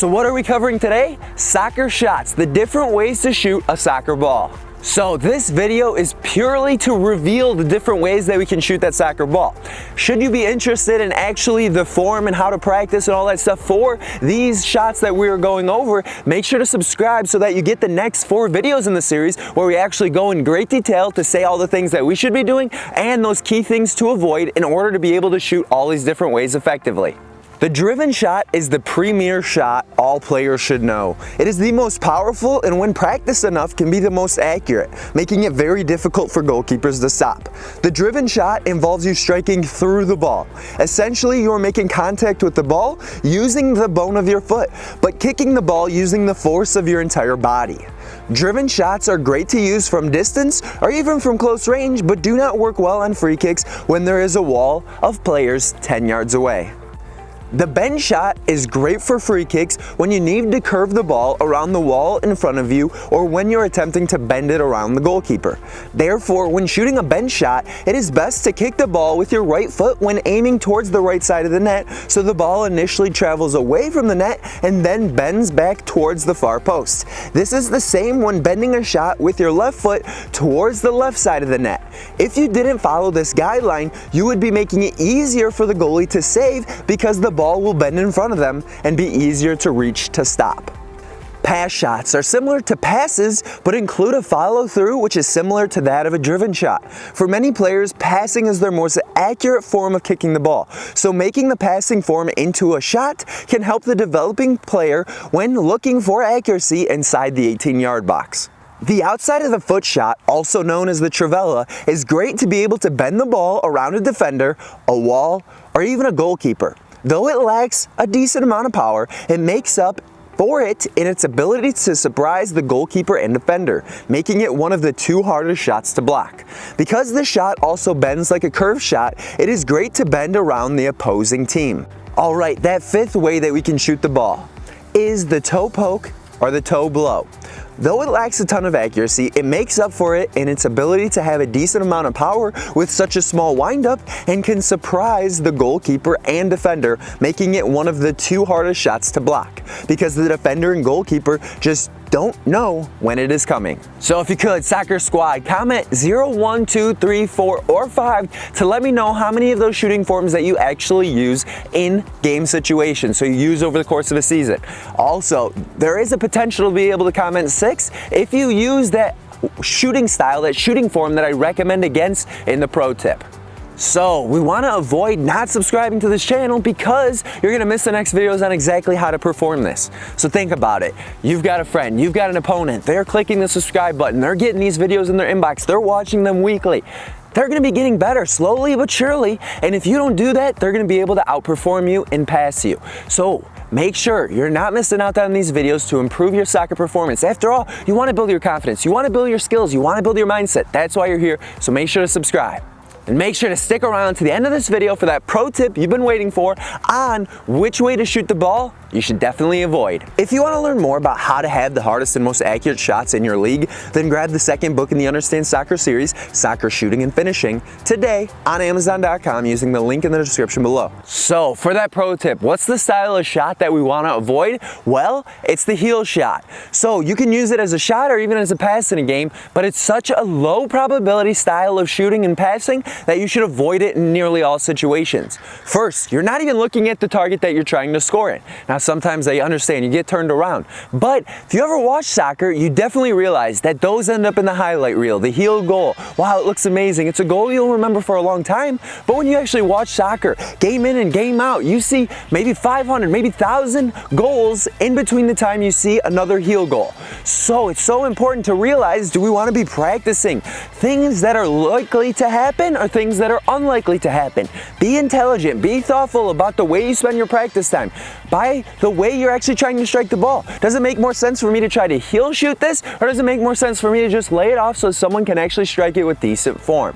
So what are we covering today? Soccer shots, the different ways to shoot a soccer ball. So this video is purely to reveal the different ways that we can shoot that soccer ball. Should you be interested in actually the form and how to practice and all that stuff for these shots that we are going over, make sure to subscribe so that you get the next 4 videos in the series where we actually go in great detail to say all the things that we should be doing and those key things to avoid in order to be able to shoot all these different ways effectively. The driven shot is the premier shot all players should know. It is the most powerful and when practiced enough can be the most accurate, making it very difficult for goalkeepers to stop. The driven shot involves you striking through the ball. Essentially, you are making contact with the ball using the bone of your foot, but kicking the ball using the force of your entire body. Driven shots are great to use from distance or even from close range, but do not work well on free kicks when there is a wall of players 10 yards away. The bend shot is great for free kicks when you need to curve the ball around the wall in front of you or when you're attempting to bend it around the goalkeeper. Therefore, when shooting a bend shot, it is best to kick the ball with your right foot when aiming towards the right side of the net so the ball initially travels away from the net and then bends back towards the far post. This is the same when bending a shot with your left foot towards the left side of the net. If you didn't follow this guideline, you would be making it easier for the goalie to save because the ball will bend in front of them and be easier to reach to stop. Pass shots are similar to passes but include a follow through which is similar to that of a driven shot. For many players, passing is their most accurate form of kicking the ball, so making the passing form into a shot can help the developing player when looking for accuracy inside the 18-yard box. The outside of the foot shot, also known as the trivela, is great to be able to bend the ball around a defender, a wall, or even a goalkeeper. Though it lacks a decent amount of power, it makes up for it in its ability to surprise the goalkeeper and defender, making it one of the 2 hardest shots to block. Because the shot also bends like a curved shot, it is great to bend around the opposing team. Alright, that 5th way that we can shoot the ball is the toe poke or the toe blow. Though it lacks a ton of accuracy, it makes up for it in its ability to have a decent amount of power with such a small windup and can surprise the goalkeeper and defender, making it one of the 2 hardest shots to block because the defender and goalkeeper just don't know when it is coming. So if you could, Soccer Squad, comment 0, 1, 2, 3, 4, or 5 to let me know how many of those shooting forms that you actually use in game situations, so you use over the course of a season. Also, there is a potential to be able to comment 6 if you use that shooting style, that shooting form that I recommend against in the pro tip. So we want to avoid not subscribing to this channel because you're going to miss the next videos on exactly how to perform this. So think about it. You've got a friend, you've got an opponent, they're clicking the subscribe button, they're getting these videos in their inbox, they're watching them weekly. They're going to be getting better slowly but surely, and if you don't do that, they're going to be able to outperform you and pass you. So make sure you're not missing out on these videos to improve your soccer performance. After all, you want to build your confidence, you want to build your skills, you want to build your mindset. That's why you're here, so make sure to subscribe. And make sure to stick around to the end of this video for that pro tip you've been waiting for on which way to shoot the ball you should definitely avoid. If you want to learn more about how to have the hardest and most accurate shots in your league, then grab the 2nd book in the Understand Soccer series, Soccer Shooting and Finishing, today on Amazon.com using the link in the description below. So for that pro tip, what's the style of shot that we want to avoid? Well, it's the heel shot. So you can use it as a shot or even as a pass in a game, but it's such a low probability style of shooting and passing that you should avoid it in nearly all situations. First, you're not even looking at the target that you're trying to score in. Now, sometimes I understand you get turned around, but if you ever watch soccer, you definitely realize that those end up in the highlight reel, the heel goal. Wow, it looks amazing. It's a goal you'll remember for a long time, but when you actually watch soccer, game in and game out, you see maybe 500, maybe 1,000 goals in between the time you see another heel goal. So it's so important to realize, do we want to be practicing things that are likely to happen or things that are unlikely to happen? Be intelligent, be thoughtful about the way you spend your practice time, by the way you're actually trying to strike the ball. Does it make more sense for me to try to heel shoot this, or does it make more sense for me to just lay it off so someone can actually strike it with decent form?